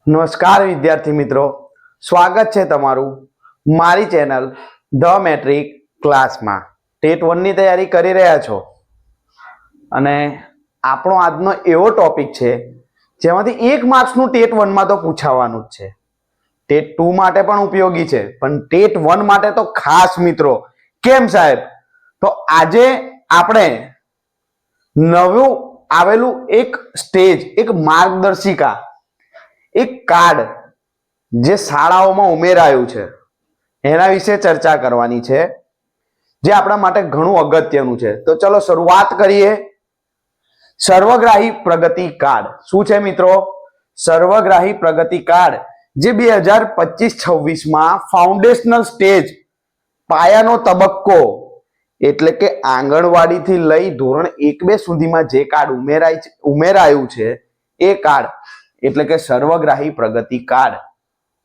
નમસ્કાર વિદ્યાર્થી મિત્રો, સ્વાગત છે તમારું મારી ચેનલ ધ મેટ્રિક ક્લાસમાં. ટેટ 1 ની તૈયારી કરી રહ્યા છો અને આપણો આજનો એવો ટોપિક છે જેમાંથી 1 માર્ક્સનું ટેટ 1 માં તો પૂછાવાનું જ છે. ટેટ 2 માટે પણ ઉપયોગી છે, પણ ટેટ 1 માટે તો ખાસ મિત્રો. કેમ સાહેબ? તો આજે આપણે નવું આવેલું એક સ્ટેજ, એક માર્ગદર્શિકા, એક કાર્ડ જે શાળાઓમાં ઉમેરાયું છે એના વિશે ચર્ચા કરવાની છે, જે આપણા માટે ઘણું અગત્યનું છે. તો ચલો શરૂઆત કરીએ. સર્વગ્રાહી પ્રગતિ કાર્ડ શું છે મિત્રો? સર્વગ્રાહી પ્રગતિ કાર્ડ જે 2025-26 માં ફાઉન્ડેશનલ સ્ટેજ, પાયાનો તબક્કો એટલે કે આંગણવાડીથી લઈ ધોરણ 1-2 સુધીમાં જે કાર્ડ ઉમેરાયું છે એ કાર્ડ એટલે કે સર્વગ્રાહી પ્રગતિ કાર્ડ.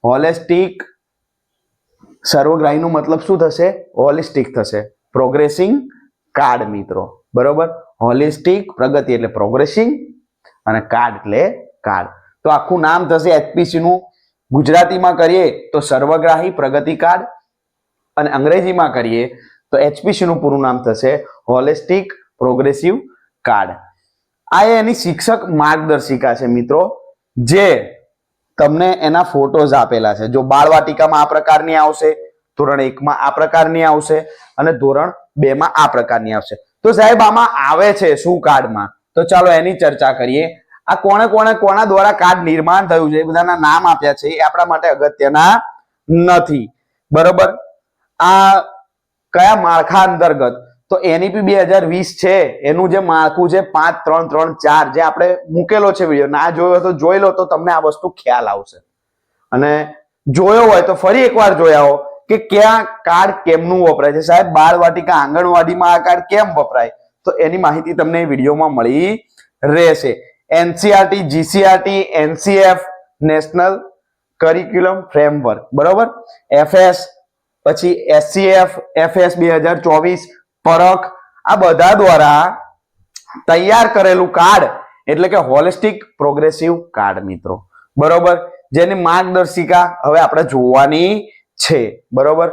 હોલિસ્ટિક સર્વગ્રાહીનો મતલબ શું થશે? હોલિસ્ટિક થશે. પ્રોગ્રેસિંગ કાર્ડ મિત્રો, બરોબર? હોલિસ્ટિક પ્રગતિ એટલે પ્રોગ્રેસિંગ અને કાર્ડ એટલે કાર્ડ. તો આખું નામ થશે એચપીસી નું. ગુજરાતીમાં કરીએ તો સર્વગ્રાહી પ્રગતિ કાર્ડ અને અંગ્રેજીમાં કરીએ તો એચપીસી નું પૂરું નામ થશે હોલિસ્ટિક પ્રોગ્રેસિવ કાર્ડ. આ એની શિક્ષક માર્ગદર્શિકા છે મિત્રો, જે તમને એના ફોટોઝ આપેલા છે. જો બાળવાટિકામાં આ પ્રકારની આવશે, ધોરણ 1 માં આ પ્રકારની આવશે અને ધોરણ 2 માં આ પ્રકારની આવશે. તો સાહેબ આમાં આવે છે શું કાર્ડમાં? તો ચાલો એની ચર્ચા કરીએ. આ કોના દ્વારા કાર્ડ નિર્માણ થયું છે, એ બધાના નામ આપ્યા છે, એ આપણા માટે અગત્યના નથી, બરોબર? આ કયા માળખા અંતર્ગત? તો એનઈપી 2020 છે એનું જે માળખું છે 5-3-3-4, જે આપણે મૂકેલો છે વિડીયો. ના જોયો તો જોઈ લો, તો તમને આ વસ્તુ ખ્યાલ આવશે. અને જોયો હોય તો ફરી એકવાર જોઈ આવો કે ક્યાં કાર્ડ કેમનું વપરાય છે. સાહેબ બાળવાટિકા આંગણવાડીમાં આ કાર્ડ કેમ વપરાય, તો એની માહિતી તમને વિડીયોમાં મળી રહેશે. NCERT, GCERT, NCF national curriculum framework, બરોબર? એફએસ, પછી એસસીએફ એફએસ 2024, પરખ, આ બધા દ્વારા તૈયાર કરેલું કાર્ડ એટલે કે હોલિસ્ટિક પ્રોગ્રેસિવ કાર્ડ મિત્રો, બરોબર? જેની માર્ગદર્શિકા હવે આપણે જોવાની છે, બરોબર?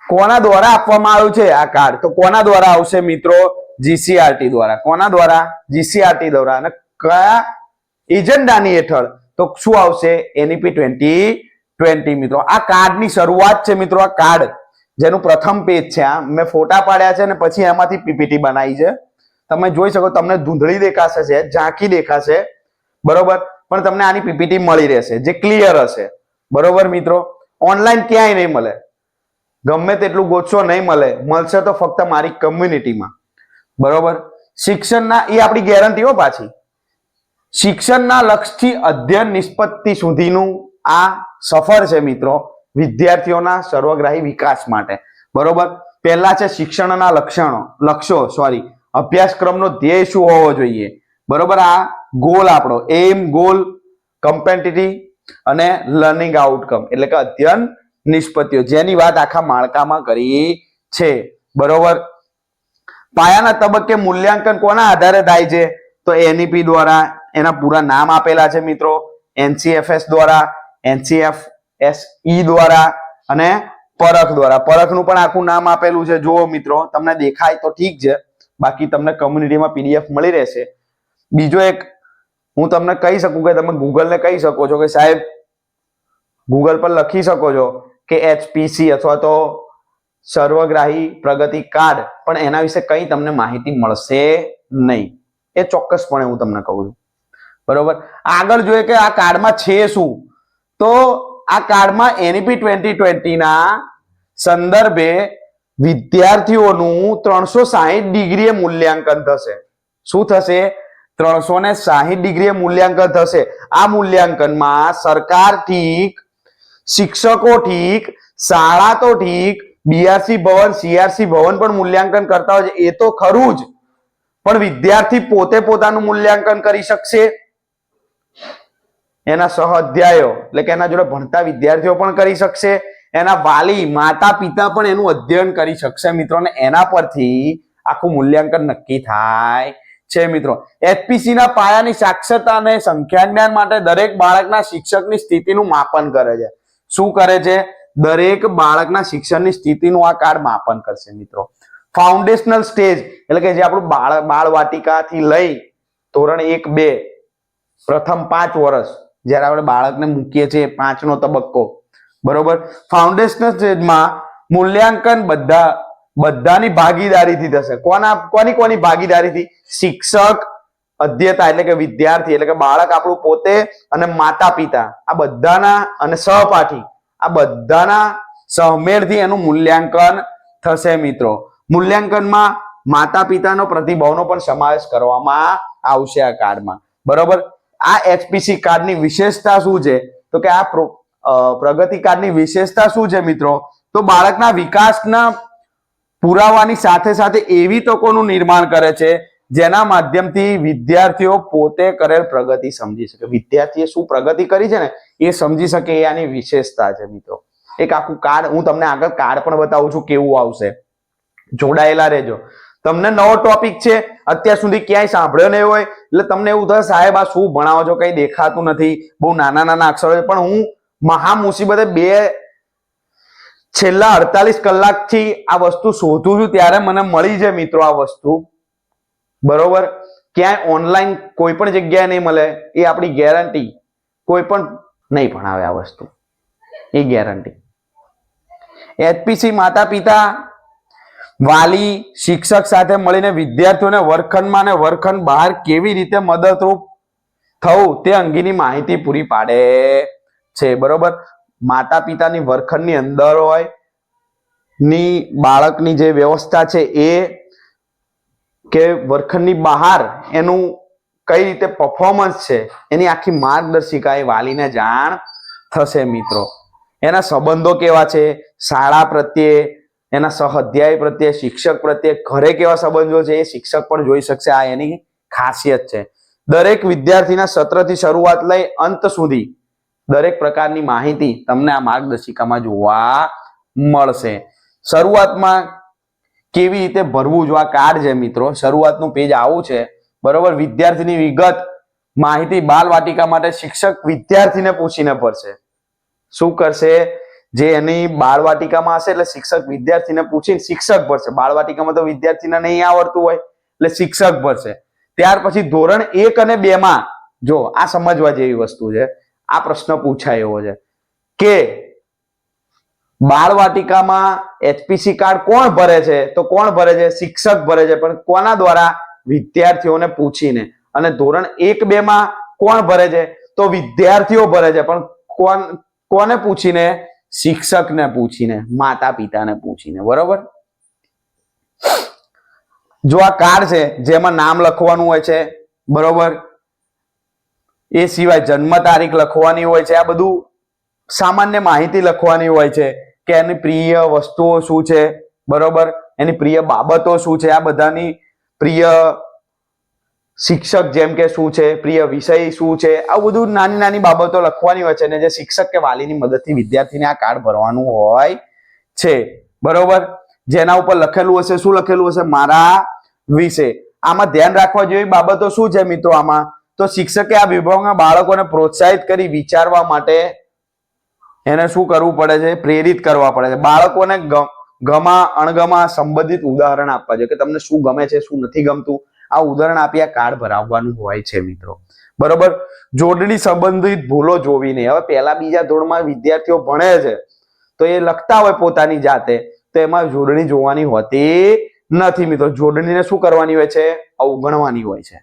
કોના દ્વારા આપવામાં આવ્યું છે આ કાર્ડ? તો કોના દ્વારા આવશે મિત્રો? જીસીઆરટી દ્વારા. કોના દ્વારા? જીસીઆરટી દ્વારા. અને કયા એજન્ડાની હેઠળ? તો શું આવશે? એનઈપી 2020 મિત્રો. આ કાર્ડની શરૂઆત છે મિત્રો. આ કાર્ડ જેનું પ્રથમ પેજ છે, આ મેં ફોટા પાડ્યા છે અને પછી એમાંથી પીપીટી બનાવી છે. તમે જોઈ શકો, તમને ધૂંધળી દેખાશે, છે ઝાંખી દેખાશે, બરોબર? પણ તમને આની પીપીટી મળી રહેશે જે ક્લિયર હશે, બરોબર મિત્રો? ઓનલાઈન ક્યાંય નહીં મળે, ગમે તેટલું ગોતશો નહીં મળે. મળશે તો ફક્ત મારી કમ્યુનિટીમાં, બરોબર? શિક્ષણના, એ આપણી ગેરંટી હો પાછી. શિક્ષણના લક્ષ્યથી અધ્યયન નિષ્પત્તિ સુધીનું આ સફર છે મિત્રો, વિદ્યાર્થીઓના સર્વગ્રાહી વિકાસ માટે, બરોબર? પહેલા છે શિક્ષણના લક્ષ્યો, અભ્યાસક્રમનો ધ્યેય શું હોવો જોઈએ, બરોબર? આ ગોલ આપણો, એમ, ગોલ, કમ્પેટિટિવ અને લર્નિંગ આઉટકમ એટલે કે અધ્યયન નિષ્પત્તિઓ, જેની વાત આખા માળખામાં કરી છે, બરોબર? પાયાના તબક્કે મૂલ્યાંકન કોના આધારે થાય છે? તો એનઈપી દ્વારા. એના પૂરા નામ આપેલા છે મિત્રો. એનસીએફએસ દ્વારા, એનસીએફએસઈ દ્વારા અને પરખ દ્વારા. પરખનું પણ આખું નામ આપેલું છે. જુઓ મિત્રો, તમને દેખાય તો ઠીક છે, બાકી તમને કમ્યુનિટીમાં પીડીએફ મળી રહેશે. બીજો એક હું તમને કહી શકું કે તમે ગૂગલને કહી શકો છો કે સાહેબ, ગૂગલ પર લખી શકો છો કે એચપીસી અથવા તો સર્વગ્રાહી પ્રગતિ કાર્ડ, પણ એના વિશે કઈ તમને માહિતી મળશે નહીં. એ ચોક્કસપણે હું તમને કહું છું, બરોબર? આગળ જોઈએ કે આ કાર્ડમાં છે શું? તો આ કાર્ડમાં એનઈપી 2020 ના સંદર્ભે વિદ્યાર્થીઓનું 360 ડિગ્રીએ મૂલ્યાંકન થશે. શું થશે? 360 ડિગ્રીએ મૂલ્યાંકન થશે. આ મૂલ્યાંકનમાં સરકાર ઠીક, શિક્ષકો ઠીક, શાળા તો ઠીક, બીઆરસી ભવન, સીઆરસી ભવન પણ મૂલ્યાંકન કરતા હોય છે, એ તો ખરું જ, પણ વિદ્યાર્થી પોતે પોતાનું મૂલ્યાંકન કરી શકશે. એના સહઅધ્યાયો એટલે કે એના જોડે ભણતા વિદ્યાર્થીઓ પણ કરી શકશે. એના વાલી, માતા પિતા પણ એનું અધ્યયન કરી શકશે મિત્રો, અને એના પરથી આખું મૂલ્યાંકન નક્કી થાય છે મિત્રો. એચપીસી ના પાયાની સાક્ષરતા અને સંખ્યા જ્ઞાન માટે દરેક બાળકના શિક્ષકની સ્થિતિનું માપન કરે છે. શું કરે છે? દરેક બાળકના શિક્ષણની સ્થિતિનું આ કાર્ડ માપન કરશે મિત્રો. ફાઉન્ડેશનલ સ્ટેજ એટલે કે જે આપણું બાળ વાટિકાથી લઈ ધોરણ 1 2 પ્રથમ 5 વર્ષ જ્યારે આપણે બાળકને મૂકીએ છીએ 5નો તબક્કો, બરોબર. ફાઉન્ડેશનલ સ્ટેજમાં મૂલ્યાંકન બધાની ભાગીદારીથી થશે. કોની ભાગીદારીથી? શિક્ષક, અધ્યતા એટલે કે વિદ્યાર્થી એટલે કે બાળક આપણું પોતે અને માતા પિતા આ બધાના અને સહપાઠી આ બધાના સહમેળથી એનું મૂલ્યાંકન થશે મિત્રો. મૂલ્યાંકનમાં માતા પિતાનો પ્રતિભાવનો પણ સમાવેશ કરવામાં આવશે આ કાર્ડમાં, બરોબર. આ એચપીસી કાર્ડની વિશેષતા શું છે? તો કે આ પ્રગતિ કાર્ડની વિશેષતા શું છે મિત્રો? તો બાળકના વિકાસના પુરાવાની સાથે સાથે એવી તકોનું નિર્માણ કરે છે જેના માધ્યમથી વિદ્યાર્થીઓ પોતે કરેલ પ્રગતિ સમજી શકે. વિદ્યાર્થીએ શું પ્રગતિ કરી છે ને એ સમજી શકે, એ આની વિશેષતા છે મિત્રો. એક આખું કાર્ડ હું તમને આગળ કાર્ડ પણ બતાવું છું કેવું આવશે. જોડાયેલા રહેજો. તમને નવો ટોપિક છે, અત્યાર સુધી ક્યાંય સાંભળ્યો નહીં હોય એટલે તમને એવું થાય સાહેબ આ શું ભણાવો છો, કઈ દેખાતું નથી, બહુ નાના નાના અક્ષરો. પણ હું મહા મુસીબતે છેલ્લા 48 કલાકથી આ વસ્તુ શોધું છું ત્યારે મને મળી છે મિત્રો આ વસ્તુ, બરોબર. ક્યાંય ઓનલાઈન કોઈ પણ જગ્યાએ નહીં મળે, એ આપણી ગેરંટી. કોઈ પણ નહીં ભણાવે આ વસ્તુ, એ ગેરંટી. એચપીસી માતા પિતા, વાલી, શિક્ષક સાથે મળીને વિદ્યાર્થીઓને વર્ગખંડમાં અને વર્ગખંડ બહાર કેવી રીતે મદદરૂપ થવું તે અંગેની માહિતી પૂરી પાડે છે, બરોબર. માતા પિતાની વર્ગખંડની અંદર હોય ની બાળકની જે વ્યવસ્થા છે એ કે વર્ગખંડની બહાર એનું કઈ રીતે પરફોર્મન્સ છે એની આખી માર્ગદર્શિકા એ વાલીને જાણ થશે મિત્રો. એના સંબંધો કેવા છે શાળા પ્રત્યે, એના સહઅધ્યાય પ્રત્યે, શિક્ષક પ્રત્યે, ઘરે કેવા સંબંધો છે એ શિક્ષક પણ જોઈ શકશે. આ એની ખાસિયત છે. દરેક વિદ્યાર્થીના સત્રથી શરૂઆત લઈ અંત સુધી દરેક પ્રકારની માહિતી તમને આ માર્ગદર્શિકામાં જોવા મળશે. શરૂઆતમાં કેવી રીતે ભરવું જો આ કાર્ડ છે મિત્રો, શરૂઆતનું પેજ આવું છે, બરોબર. વિદ્યાર્થીની વિગત માહિતી બાલ વાટિકા માટે શિક્ષક વિદ્યાર્થીને પૂછીને ભરશે. શું કરશે? જે એની બાળ વાટિકામાં હશે એટલે શિક્ષક વિદ્યાર્થીને પૂછીને શિક્ષક ભરશે. બાળ વાટિકામાં તો વિદ્યાર્થીને નહીં આવડતું હોય એટલે શિક્ષક ભરશે. ત્યાર પછી ધોરણ 1 અને 2 માં જો આ સમજવા જેવી વસ્તુ છે, આ પ્રશ્ન પૂછાય એવો છે કે બાળ વાટિકામાં એચપીસી કાર્ડ કોણ ભરે છે? તો કોણ ભરે છે? શિક્ષક ભરે છે. પણ કોના દ્વારા? વિદ્યાર્થીઓને પૂછીને. અને ધોરણ 1 2 માં કોણ ભરે છે? તો વિદ્યાર્થીઓ ભરે છે. પણ કોને પૂછીને? શિક્ષકને પૂછીને, માતા પિતાને પૂછીને, બરોબર. જો આ કાર્ડ છે જેમાં નામ લખવાનું હોય છે, બરોબર, એ સિવાય જન્મ તારીખ લખવાની હોય છે, આ બધું સામાન્ય માહિતી લખવાની હોય છે કે એની પ્રિય વસ્તુઓ શું છે, બરોબર, એની પ્રિય બાબતો શું છે, આ બધાની પ્રિય શિક્ષક જેમ કે શું છે, પ્રિય વિષય શું છે, આ બધું નાની નાની બાબતો લખવાની હોય છે અને જે શિક્ષક કે વાલીની મદદથી વિદ્યાર્થીને આ કાર્ડ ભરવાનું હોય છે, બરોબર. જેના ઉપર લખેલું હશે, શું લખેલું હશે? મારા વિશે. આમાં ધ્યાન રાખવા જેવી બાબતો શું છે મિત્રો? આમાં તો શિક્ષકે આ વિભાગના બાળકોને પ્રોત્સાહિત કરી વિચારવા માટે એને શું કરવું પડે છે? પ્રેરિત કરવા પડે છે. બાળકોને ગમા અણગમા સંબંધિત ઉદાહરણ આપવા જોઈએ કે તમને શું ગમે છે, શું નથી ગમતું, આ ઉદાહરણ આપી આ કાર્ડ ભરાવવાનું હોય છે મિત્રો, બરોબર. જોડણી સંબંધિત ભૂલો જોવી નહીં. હવે પહેલા બીજા ધોરણમાં વિદ્યાર્થીઓ ભણે છે તો એ લખતા હોય પોતાની જાતે, તો એમાં જોડણી જોવાની હોતી નથી મિત્રો. જોડણીને શું કરવાની હોય છે? અવગણવાની હોય છે.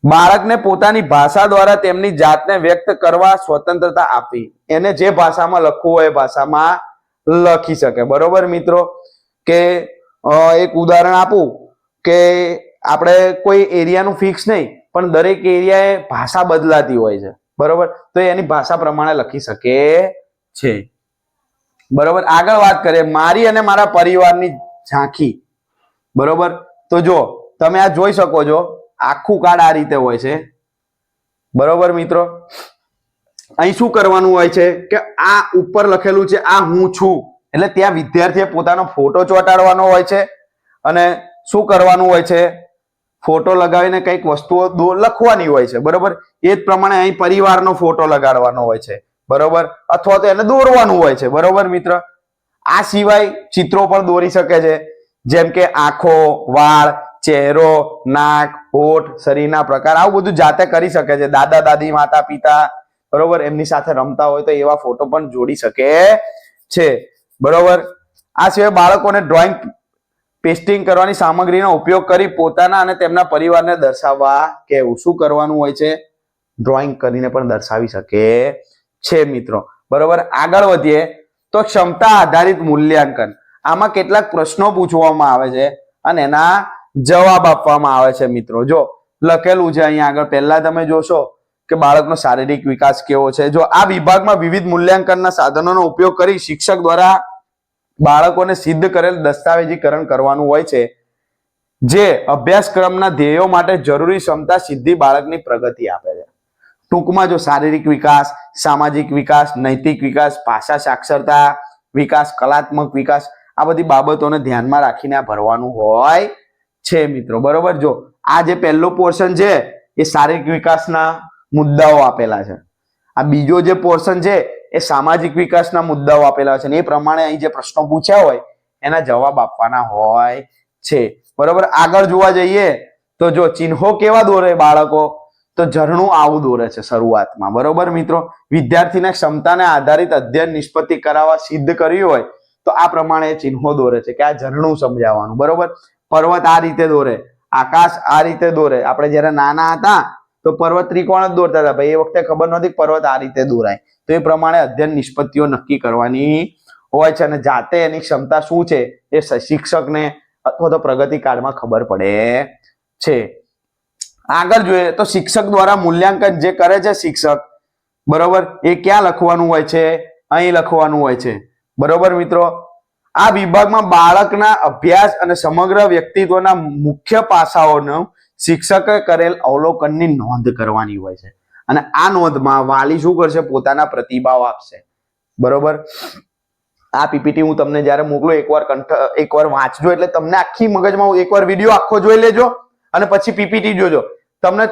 બાળકને પોતાની ભાષા દ્વારા તેમની જાતને વ્યક્ત કરવા સ્વતંત્રતા આપવી. એને જે ભાષામાં લખવું હોય એ ભાષામાં લખી શકે, બરોબર મિત્રો. કે એક ઉદાહરણ આપું કે આપણે કોઈ એરિયાનું ફિક્સ નહીં, પણ દરેક એરિયાએ ભાષા બદલાતી હોય છે, બરોબર, તો એની ભાષા પ્રમાણે લખી શકે છે, બરોબર. આગળ વાત કરીએ મારી અને મારા પરિવારની ઝાંખી, બરોબર. તો જો તમે આ જોઈ શકો છો, આખું કાર્ડ આ રીતે હોય છે, બરોબર મિત્રો. અહીં શું કરવાનું હોય છે કે આ ઉપર લખેલું છે આ હું છું, એટલે ત્યાં વિદ્યાર્થીએ પોતાનો ફોટો ચોંટાડવાનો હોય છે અને શું કરવાનું હોય છે? ફોટો લગાવીને કંઈક વસ્તુઓ લખવાની હોય છે, બરોબર. એ જ પ્રમાણે અહીં પરિવારનો ફોટો લગાડવાનો હોય છે, બરોબર, અથવા તો એને દોરવાનું હોય છે, બરોબર મિત્ર. આ સિવાય ચિત્રો પણ દોરી શકે છે, જેમ કે આંખો, વાળ, ચહેરો, નાક, હોઠ, શરીરના પ્રકાર, આવું બધું જાતે કરી શકે છે. દાદા દાદી, માતા પિતા, બરોબર, એમની સાથે રમતા હોય તો એવા ફોટો પણ જોડી શકે છે, બરોબર. આ સિવાય બાળકોને ડ્રોઈંગ પેસ્ટિંગ કરવાની સામગ્રીનો ઉપયોગ કરી પોતાના અને તેમના પરિવારને દર્શાવવા કેવું શું કરવાનું હોય છે? ડ્રોઈંગ કરીને પણ દર્શાવી શકે છે મિત્રો, બરોબર. આગળ વધીએ તો ક્ષમતા આધારિત મૂલ્યાંકન. આમાં કેટલાક પ્રશ્નો પૂછવામાં આવે છે અને એના જવાબ આપવામાં આવે છે મિત્રો. જો લખેલું છે અહીંયા આગળ, પહેલા તમે જોશો કે બાળકનો શારીરિક વિકાસ કેવો છે. જો આ વિભાગમાં વિવિધ મૂલ્યાંકનના સાધનોનો ઉપયોગ કરી શિક્ષક દ્વારા બાળકોને સિદ્ધ કરેલ દસ્તાવેજીકરણ કરવાનું હોય છે, જે અભ્યાસક્રમના ધ્યેયો માટે જરૂરી ક્ષમતા સિદ્ધિ બાળકની પ્રગતિ આપે છે. ટૂંકમાં જો શારીરિક વિકાસ, સામાજિક વિકાસ, નૈતિક વિકાસ, ભાષા સાક્ષરતા વિકાસ, કલાત્મક વિકાસ, આ બધી બાબતોને ધ્યાનમાં રાખીને આ ભરવાનું હોય છે મિત્રો, બરોબર. જો આ જે પહેલો પોર્શન છે એ શારીરિક વિકાસના મુદ્દાઓ આપેલા છે. આ બીજો જે પોર્શન છે એ સામાજિક વિકાસના મુદ્દાઓ આપેલા છે, ને એ પ્રમાણે અહીં જે પ્રશ્નો પૂછ્યા હોય એના જવાબ આપવાના હોય છે, બરોબર. આગળ જોવા જઈએ તો જો ચિહ્નો કેવા દોરે બાળકો, તો ઝરણું આવું દોરે છે શરૂઆતમાં, બરોબર મિત્રો. વિદ્યાર્થીના ક્ષમતાને આધારિત અધ્યયન નિષ્પત્તિ કરાવવા સિદ્ધ કર્યું હોય તો આ પ્રમાણે ચિહ્નો દોરે છે કે આ ઝરણું સમજાવવાનું, બરોબર. પર્વત આ રીતે દોરે, આકાશ આ રીતે દોરે. આપણે જયારે નાના હતા તો પર્વત ત્રિકોણ જ દોરતા હતા ભાઈ, એ વખતે ખબર નહોતી પર્વત આ રીતે દોરાય. તો એ પ્રમાણે અધ્યયન નિષ્પત્તિઓ નક્કી કરવાની હોય છે અને જાતે એની ક્ષમતા શું છે એ શિક્ષકને અથવા તો પ્રગતિ કાર્ડમાં ખબર પડે છે. આગળ જોઈએ તો શિક્ષક દ્વારા મૂલ્યાંકન જે કરે છે શિક્ષક, બરોબર, એ ક્યાં લખવાનું હોય છે? અહીં લખવાનું હોય છે, બરોબર મિત્રો. આ વિભાગમાં બાળકના અભ્યાસ અને સમગ્ર વ્યક્તિત્વના મુખ્ય પાસાઓનો શિક્ષકે કરેલ અવલોકનની નોંધ કરવાની હોય છે અને આ નોંધમાં વાલી શું કરશે? પોતાના પ્રતિભાવ આપશે, બરોબર. આ પીપીટી હું તમને જ્યારે મોકલું એકવાર વાંચજો, એટલે તમને આખી મગજમાં એકવાર વિડીયો આખો જોઈ લેજો અને પછી પીપીટી જોજો, તમને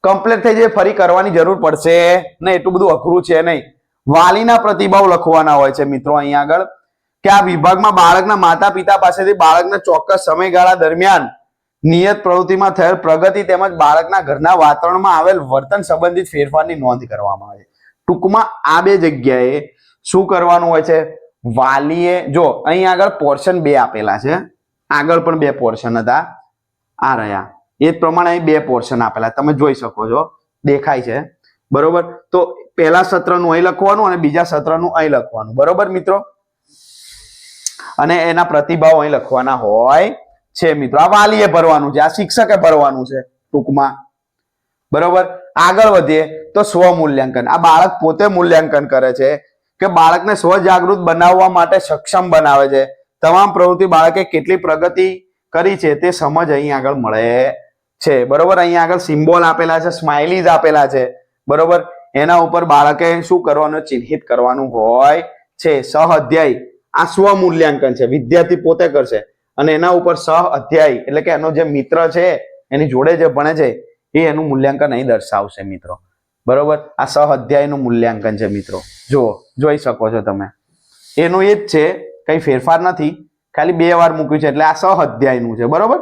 કમ્પ્લીટ થઈ જાય. ફરી કરવાની જરૂર પડશે નહીં, એટલું બધું અઘરું છે નહીં. વાલીના પ્રતિભાવ લખવાના હોય છે મિત્રો અહીંયા આગળ, કે આ વિભાગમાં બાળકના માતા પિતા પાસેથી બાળકના ચોક્કસ સમયગાળા દરમિયાન નિયત પ્રવૃત્તિમાં થયેલ પ્રગતિ તેમજ બાળકના ઘરના વાતાવરણમાં આવેલ વર્તન સંબંધિત ફેરફારની નોંધ કરવામાં આવે છે. ટૂંકમાં આ બે જગ્યાએ શું કરવાનું હોય છે? વાલીએ જો અહીં આગળ પોર્શન 2 આપેલા છે, આગળ પણ 2 પોર્શન હતા, આ રહ્યા. એ જ પ્રમાણે અહીં 2 પોર્શન આપેલા તમે જોઈ શકો છો, દેખાય છે, બરોબર. તો પહેલા સત્રનું અહીં લખવાનું અને બીજા સત્રનું અહીં લખવાનું, બરોબર મિત્રો. અને એના પ્રતિભાવ અહીં લખવાના હોય છે મિત્રો. આ વાલીએ ભરવાનું છે, આ શિક્ષકે ભરવાનું છે ટૂંકમાં, બરોબર. આગળ વધીએ તો સ્વમૂલ્યાંકન. આ બાળક પોતે મૂલ્યાંકન કરે છે કે બાળકને સ્વજાગૃત બનાવવા માટે સક્ષમ બનાવે છે. તમામ પ્રવૃત્તિ બાળકે કેટલી પ્રગતિ કરી છે તે સમજ અહીં આગળ મળે છે, બરોબર. અહીં આગળ સિમ્બોલ આપેલા છે, સ્માઇલીઝ આપેલા છે, બરોબર. એના ઉપર બાળકે શું કરવાનું? ચિહ્નિત કરવાનું હોય છે. સહ અધ્યાય આ સ્વમૂલ્યાંકન છે, વિદ્યાર્થી પોતે કરશે અને એના ઉપર સહ અધ્યાય એટલે કે એનો જે મિત્ર છે એની જોડે જે ભણે છે એ એનું મૂલ્યાંકન અહીં દર્શાવશે મિત્રો, બરોબર. આ સહ અધ્યાયનું મૂલ્યાંકન છે મિત્રો, જુઓ, જોઈ શકો છો તમે. એનું એ જ છે, કઈ ફેરફાર નથી, ખાલી 2 વાર મૂક્યું છે એટલે આ સહ અધ્યાયનું છે, બરોબર.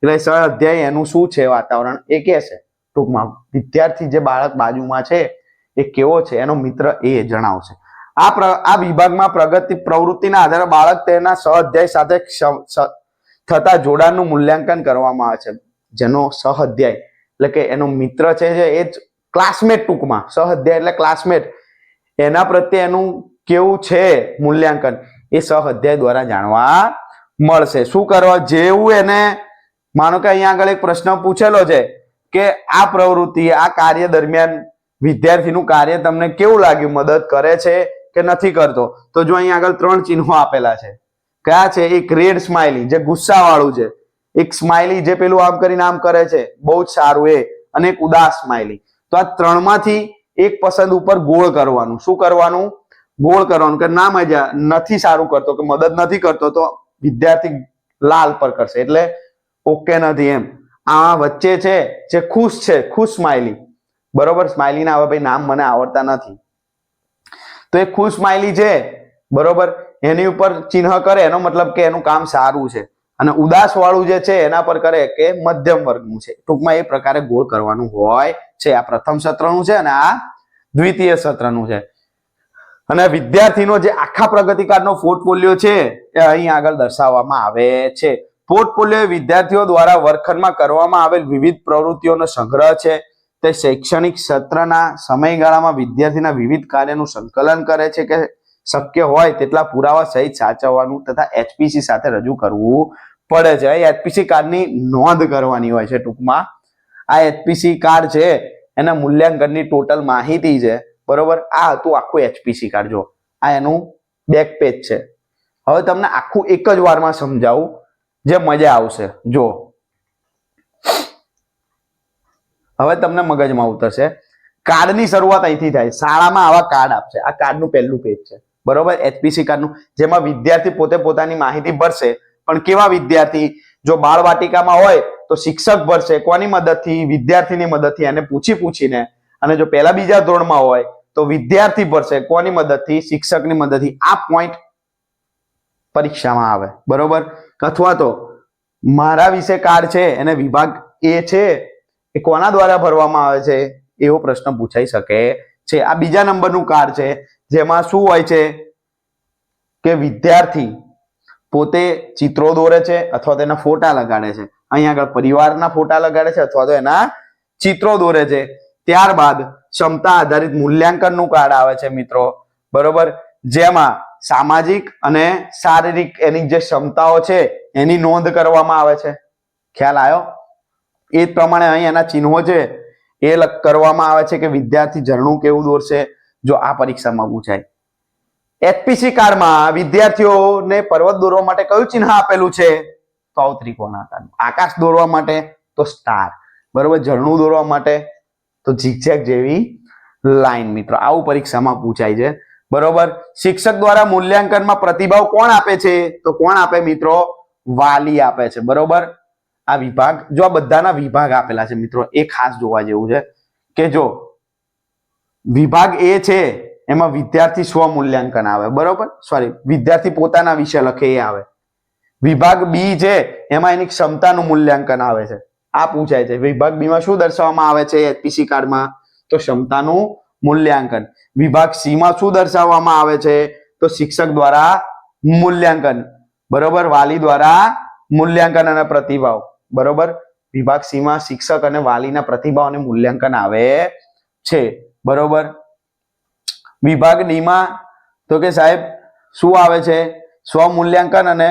એટલે સહ અધ્યાય એનું શું છે વાતાવરણ એ કે છે ટૂંકમાં. વિદ્યાર્થી જે બાળક બાજુમાં છે એ કેવો છે, એનો મિત્ર એ જણાવશે. આ વિભાગમાં પ્રવૃત્તિના આધારે બાળક તેના સહ અધ્યાય સાથે થતા જોડાણનું મૂલ્યાંકન કરવામાં આવે છે. જેનો સહ અધ્યાય એટલે કે એનો મિત્ર છે એ જ ક્લાસમેટ, ટૂંકમાં સહ અધ્યાય એટલે ક્લાસમેટ, એના પ્રત્યે એનું કેવું છે મૂલ્યાંકન એ સહ અધ્યાય દ્વારા જાણવા મળશે. શું કરવા જેવું એને, માનો કે અહીંયા આગળ એક પ્રશ્ન પૂછેલો છે કે આ પ્રવૃત્તિ, આ કાર્ય દરમિયાન વિદ્યાર્થીનું કાર્ય તમને કેવું લાગ્યું? મદદ કરે છે કે નથી કરતો? તો જો અહીંયા આગળ 3 ચિહ્નો આપેલા છે. કયા છે? એક રેડ સ્માઇલી જે ગુસ્સા વાળું છે, એક સ્માઇલી જે પેલું આમ કરીને આમ કરે છે, બહુ જ સારું એ, અને એક ઉદાસ સ્માઇલી. તો આ 3માંથી એક પસંદ ઉપર ગોળ કરવાનું. શું કરવાનું? ગોળ કરવાનું. કે ના મજા નથી, સારું કરતો કે મદદ નથી કરતો, તો વિદ્યાર્થી લાલ પર કરશે, એટલે ઓકે નથી એમ. આ વચ્ચે છે જે ખુશ છે, ખુશ સ્માઇલી, બરોબર. સ્માઇલી ના હવે ભાઈ નામ મને આવડતા નથી, તો એ ખુશ સ્માઇલી છે, બરોબર, એની ઉપર ચિહ્ન કરે એનો મતલબ કે એનું કામ સારું છે. અને ઉદાસ વાળું જે છે એના પર કરે કે મધ્યમ વર્ગનું છે. ટૂંકમાં એ પ્રકારે ગોળ કરવાનું હોય છે. આ પ્રથમ સત્રનું છે અને આ દ્વિતીય સત્રનું છે. અને વિદ્યાર્થીનો જે આખા પ્રગતિ કાર્ડનો પોર્ટફોલિયો છે એ અહીં આગળ દર્શાવવામાં આવે છે. પોર્ટફોલિયો વિદ્યાર્થીઓ દ્વારા વર્ગખંડમાં કરવામાં આવેલ વિવિધ પ્રવૃત્તિઓનો સંગ્રહ છે. તે શૈક્ષણિક સત્રના સમયગાળામાં વિદ્યાર્થીના વિવિધ કાર્યનું સંકલન કરે છે કે શક્ય હોય તેટલા પુરાવા સહિત સાચવવાનું તથા એચપીસી સાથે રજૂ કરવું પડે છે. એચપીસી કાર્ડની નોંધ કરવાની હોય છે. ટૂંકમાં આ એચપીસી કાર્ડ છે એના મૂલ્યાંકનની ટોટલ માહિતી છે, બરોબર. આ હતું આખું એચપીસી કાર્ડ. જો આ એનું બેક પેજ છે. હવે તમને આખું એક જ વારમાં સમજાવું જે મજા આવશે. જો હવે તમને મગજમાં ઉતરશે. કાર્ડની શરૂઆત અહીંથી થાય. શાળામાં આવા કાર્ડ આપશે. આ કાર્ડનું પહેલું પેજ છે, બરોબર, એચપીસી કાર્ડનું, જેમાં વિદ્યાર્થી પોતે પોતાની માહિતી ભરશે. પણ કેવા વિદ્યાર્થી? જો બાળ વાટિકામાં હોય તો શિક્ષક ભરશે. કોની મદદથી? વિદ્યાર્થીની મદદથી, એને પૂછીને. અને જો પહેલા બીજા ધોરણમાં હોય તો વિદ્યાર્થી ભરશે. કોની મદદથી? શિક્ષકની મદદથી. આ પોઈન્ટ પરીક્ષામાં આવે, બરોબર. અથવા તો મારા વિશે કાર્ડ છે એને વિભાગ એ છે એ કોના દ્વારા ભરવામાં આવે છે એવો પ્રશ્ન પૂછાઈ શકે છે. આ બીજા નંબરનું કાર્ડ છે જેમાં શું હોય છે કે વિદ્યાર્થી પોતે ચિત્રો દોરે છે અથવા તેના ફોટા લગાડે છે. અહીં આગળ પરિવારના ફોટા લગાડે છે અથવા તો એના ચિત્રો દોરે છે. ત્યારબાદ ક્ષમતા આધારિત મૂલ્યાંકનનું કાર્ડ આવે છે મિત્રો, બરોબર, જેમાં સામાજિક અને શારીરિક એની જે ક્ષમતાઓ છે એની નોંધ કરવામાં આવે છે. ખ્યાલ આવ્યો? એ જ પ્રમાણે અહીં એના ચિહ્નો છે એ કરવામાં આવે છે કે વિદ્યાર્થી ઝરણું કેવું દોરશે. જો આ પરીક્ષામાં પૂછાય. એચપીસી કાર્ડમાં વિદ્યાર્થીઓને પર્વત દોરવા માટે કયું ચિહ્ન આપેલું છે? તો ત્રિકોણાકાર. આકાશ દોરવા માટે તો સ્ટાર, બરોબર. ઝરણું દોરવા માટે તો ઝિગઝેગ જેવી લાઈન. મિત્રો આવું પરીક્ષામાં પૂછાય છે, બરોબર. શિક્ષક દ્વારા મૂલ્યાંકનમાં પ્રતિભાવ કોણ આપે છે? તો કોણ આપે મિત્રો? વાલી આપે છે, બરોબર. આ વિભાગ, જો આ બધાના વિભાગ આપેલા છે મિત્રો, એ ખાસ જોવા જેવું છે કે જો વિભાગ એ છે એમાં વિદ્યાર્થી સ્વ મૂલ્યાંકન આવે, બરોબર. સોરી, વિદ્યાર્થી પોતાના વિશે લખે એ આવે. વિભાગ બી છે એમાં એની ક્ષમતાનું મૂલ્યાંકન આવે છે. આ પૂછાય છે. વિભાગ બી માં શું દર્શાવવામાં આવે છે એચપીસી કાર્ડમાં? તો ક્ષમતાનું મૂલ્યાંકન. વિભાગ સી માં શું દર્શાવવામાં આવે છે? તો શિક્ષક દ્વારા મૂલ્યાંકન, બરોબર, વાલી દ્વારા મૂલ્યાંકન અને પ્રતિભાવ, બરોબર. વિભાગ સી માં શિક્ષક અને વાલીના પ્રતિભાવ અને મૂલ્યાંકન આવે છે, બરોબર. વિભાગ ડી માં તો કે સાહેબ શું આવે છે? સ્વ મૂલ્યાંકન અને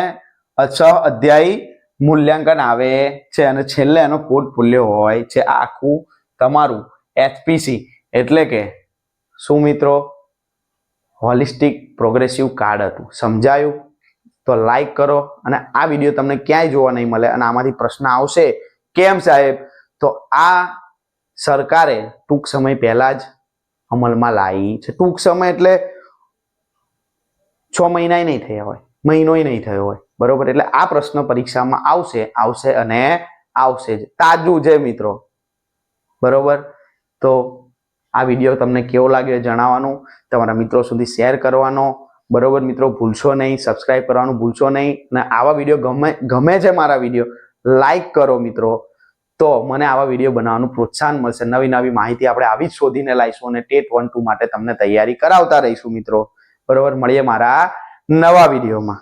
સહ અધ્યાયી મૂલ્યાંકન આવે છે. અને છેલ્લે એનો પોર્ટફોલિયો હોય છે. આ આખું તમારું એચપીસી એટલે કે શું મિત્રો? હોલિસ્ટિક પ્રોગ્રેસિવ કાર્ડ હતું. સમજાયું? તો લાઈક કરો. અને આ વિડીયો તમને ક્યાંય જોવા નહીં મળે અને આમાંથી પ્રશ્ન આવશે કેમ સાહેબ? તો આ સરકારે ટૂંક સમય પહેલા જ અમલમાં લાવી છે. ટૂંક સમય એટલે 6 મહિના નહીં થયા હોય, મહિનોય નહીં થયો હોય, બરોબર. એટલે આ પ્રશ્ન પરીક્ષામાં આવશે અને આવશે જ. તાજું છે મિત્રો, બરોબર. તો આ વિડીયો તમને કેવો લાગ્યો જણાવવાનું, તમારા મિત્રો સુધી શેર કરવાનો, બરોબર મિત્રો. ભૂલશો નહીં, સબસ્ક્રાઇબ કરવાનું ભૂલશો નહીં. અને આવા વિડીયો ગમે છે મારા વિડીયો, લાઈક કરો મિત્રો. તો મને આવા વિડીયો બનાવવાનું પ્રોત્સાહન મળશે. નવી માહિતી આપણે આવી જ શોધીને લાવીશું અને ટેટ 1-2 માટે તમને તૈયારી કરાવતા રહીશું મિત્રો, બરોબર. મળીએ મારા નવા વિડીયોમાં.